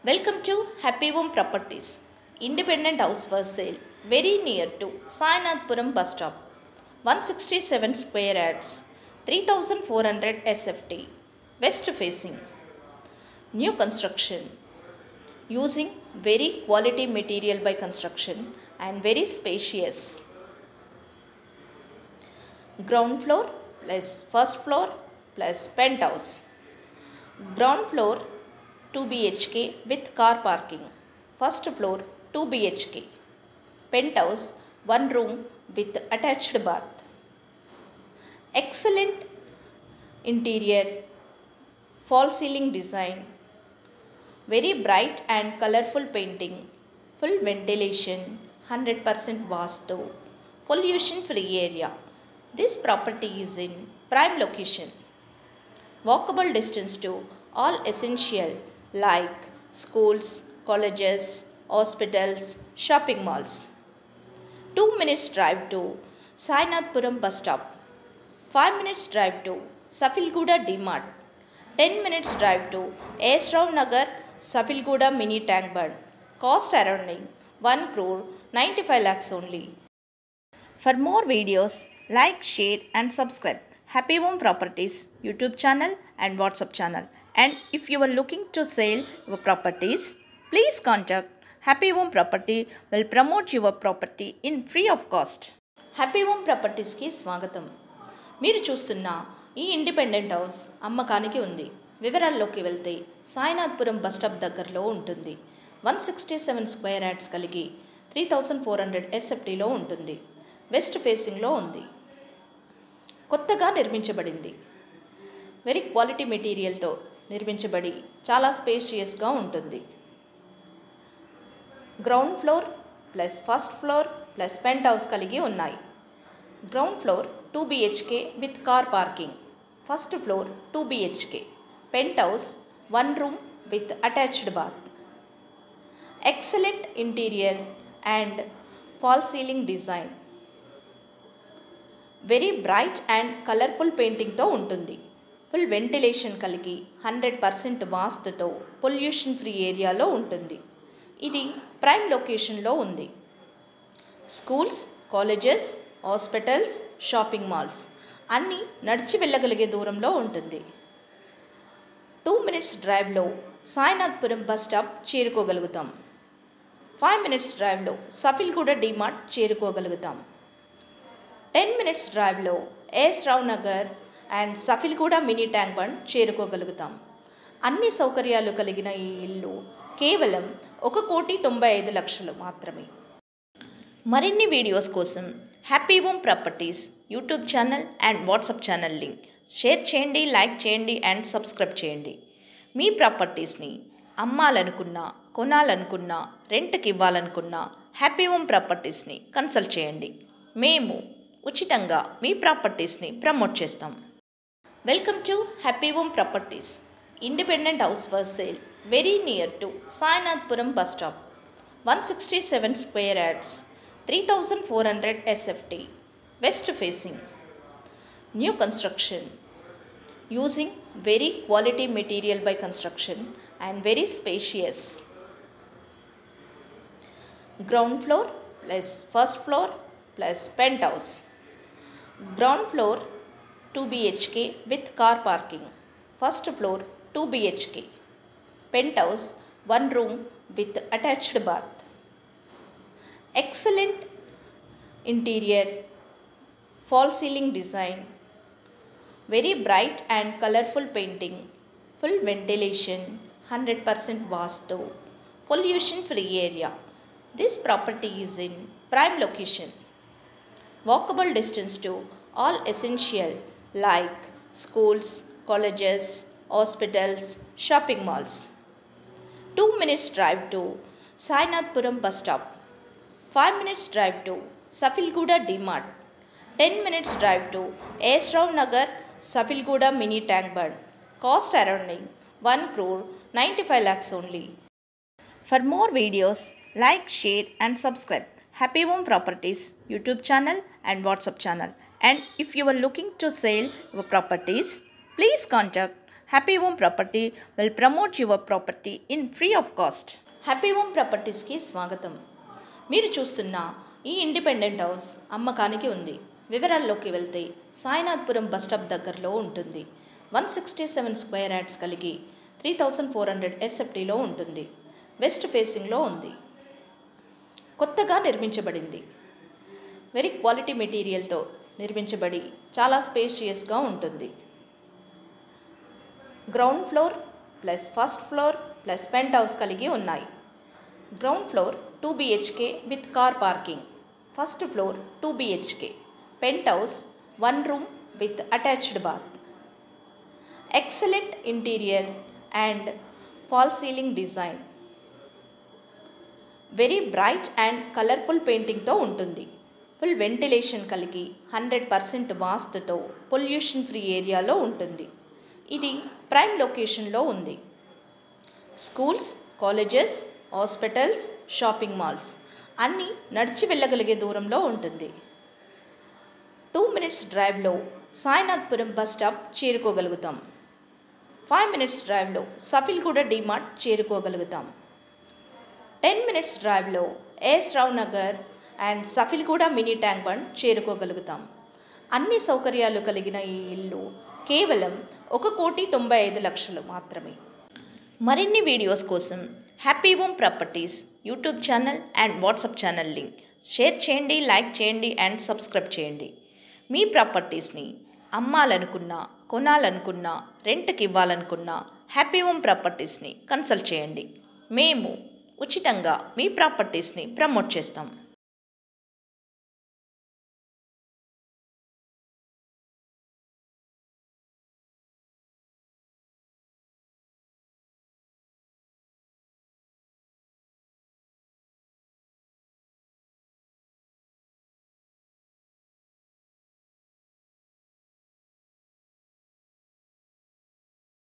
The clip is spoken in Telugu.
Welcome to Happy Home Properties. Independent house for sale, very near to Sainathpuram bus stop. 167 square yards, 3400 SFT, west facing. New construction, using very quality material by construction and very spacious. Ground floor plus first floor plus penthouse. Ground floor 2 BHK with car parking. First floor 2 BHK. Penthouse 1 room with attached bath. Excellent interior, false ceiling design, very bright and colorful painting, full ventilation, 100% vastu, pollution free area. This property is in prime location. Walkable distance to all essential like schools, colleges, hospitals, shopping malls. 2 minutes drive to Sainathpuram bus stop. 5 minutes drive to Safilguda D-Mart. 10 minutes drive to S. Rao Nagar, Safilguda mini tank bund. Cost around 1 crore 95 lakhs only. For more videos, like, share and subscribe Happy Home Properties YouTube channel and WhatsApp channel. And if you are looking to sell your properties, please contact Happy Home Property will promote your property in free of cost. Happy Home Properties కి స్వాగతం. మీరు చూస్తున్న ఈ ఇండిపెండెంట్ హౌస్ అమ్మకానికి ఉంది. వివరాల్లోకి వెళ్తే సాయినాథ్పురం బస్ స్టాప్ దగ్గరలో ఉంటుంది. 167 స్క్వేర్ యార్డ్స్ కలిగి 3400 SFTలో ఉంటుంది. వెస్ట్ ఫేసింగ్లో ఉంది. కొత్తగా నిర్మించబడింది. వెరీ క్వాలిటీ మెటీరియల్తో నిర్మించబడి చాలా స్పేషియస్గా ఉంటుంది. Ground floor plus first floor plus penthouse కలిగి ఉన్నాయి. Ground floor 2 BHK with car parking. First floor 2 BHK. Penthouse 1 room with attached bath. Excellent interior and fall ceiling design, very bright and colourful పెయింటింగ్తో ఉంటుంది. ఫుల్ వెంటిలేషన్ కలిగి 100% వాస్తుతో పొల్యూషన్ ఫ్రీ ఏరియాలో ఉంటుంది. ఇది ప్రైమ్ లొకేషన్లో ఉంది. Schools, colleges, hospitals, shopping malls అన్నీ నడిచి వెళ్ళగలిగే దూరంలో ఉంటుంది. 2 minutes డ్రైవ్లో సాయినాథ్పురం బస్ స్టాప్ చేరుకోగలుగుతాం. 5 minutes డ్రైవ్లో సఫిల్గూడ డిమార్ట్ చేరుకోగలుగుతాం. 10 minutes డ్రైవ్లో S Rao Nagar and Safilguda mini tank bund చేరుకోగలుగుతాం. అన్ని సౌకర్యాలు కలిగిన ఈ ఇల్లు కేవలం 1,95,00,000 మాత్రమే. మరిన్ని వీడియోస్ కోసం happy home properties YouTube channel and WhatsApp channel link share చేయండి, లైక్ చేయండి అండ్ సబ్స్క్రైబ్ చేయండి. మీ ప్రాపర్టీస్ని అమ్మాలనుకున్నా, కొనాలనుకున్నా, రెంట్కి ఇవ్వాలనుకున్నా హ్యాపీ హోమ్ ప్రాపర్టీస్ని కన్సల్ట్ చేయండి. మేము ఉచితంగా మీ ప్రాపర్టీస్ని ప్రమోట్ చేస్తాం. Welcome to happy home properties. Independent house for sale, very near to Sainathpuram bus stop. 167 square yards, 3400 SFT, west facing. New construction, using very quality material by construction and very spacious. Ground floor plus first floor plus penthouse. Ground floor 2 BHK with car parking. First floor 2 BHK. Penthouse 1 room with attached bath. Excellent interior, false ceiling design, very bright and colorful painting, full ventilation, 100% vastu, pollution free area. This property is in prime location. Walkable distance to all essential like schools, colleges, hospitals, shopping malls. 2 minutes drive to Sainathpuram bus stop. 5 minutes drive to Safilguda D-Mart. 10 minutes drive to S. Rao Nagar, Safilguda mini tank bund. Cost around 1 crore 95 lakhs only. For more videos, like, share and subscribe Happy Home Properties YouTube channel and WhatsApp channel. And if you are looking to sell your properties, please contact happy home property will promote your property in free of cost. Happy home ప్రాపర్టీస్కి స్వాగతం. మీరు చూస్తున్న ఈ ఇండిపెండెంట్ హౌస్ అమ్మకానికి ఉంది. వివరాల్లోకి వెళ్తే సాయినాథ్పురం బస్ స్టాప్ దగ్గరలో ఉంటుంది. 167 స్క్వేర్ యార్డ్స్ కలిగి 3400 SFTలో ఉంటుంది. వెస్ట్ ఫేసింగ్లో ఉంది. కొత్తగా నిర్మించబడింది. వెరీ క్వాలిటీ మెటీరియల్తో నిర్మించబడి చాలా స్పేషియస్గా ఉంటుంది. Ground floor plus first floor plus penthouse కలిగి ఉన్నాయి. Ground floor 2 BHK with car parking. First floor 2 BHK. Penthouse 1 room with attached bath. Excellent interior and fall ceiling design. Very bright and colourful పెయింటింగ్తో ఉంటుంది. ఫుల్ వెంటిలేషన్ కలిగి 100% వాస్తుతో పొల్యూషన్ ఫ్రీ ఏరియాలో ఉంటుంది. ఇది ప్రైమ్ లొకేషన్లో ఉంది. Schools, colleges, hospitals, shopping malls అన్నీ నడిచి వెళ్ళగలిగే దూరంలో ఉంటుంది. 2 minutes డ్రైవ్లో సాయినాథ్పురం బస్ స్టాప్ చేరుకోగలుగుతాం. 5 minutes డ్రైవ్లో సఫిల్గూడ డిమార్ట్ చేరుకోగలుగుతాం. 10 minutes డ్రైవ్లో S Rao Nagar and Safilguda mini tank bund చేరుకోగలుగుతాం. అన్ని సౌకర్యాలు కలిగిన ఈ ఇల్లు కేవలం 1,95,00,000 మాత్రమే. మరిన్ని వీడియోస్ కోసం happy home properties YouTube channel and WhatsApp channel link share చేయండి, లైక్ చేయండి అండ్ సబ్స్క్రైబ్ చేయండి. మీ ప్రాపర్టీస్ని అమ్మాలనుకున్నా, కొనాలనుకున్నా, రెంట్కి ఇవ్వాలనుకున్నా హ్యాపీ హోమ్ ప్రాపర్టీస్ని కన్సల్ట్ చేయండి. మేము ఉచితంగా మీ ప్రాపర్టీస్ని ప్రమోట్ చేస్తాం.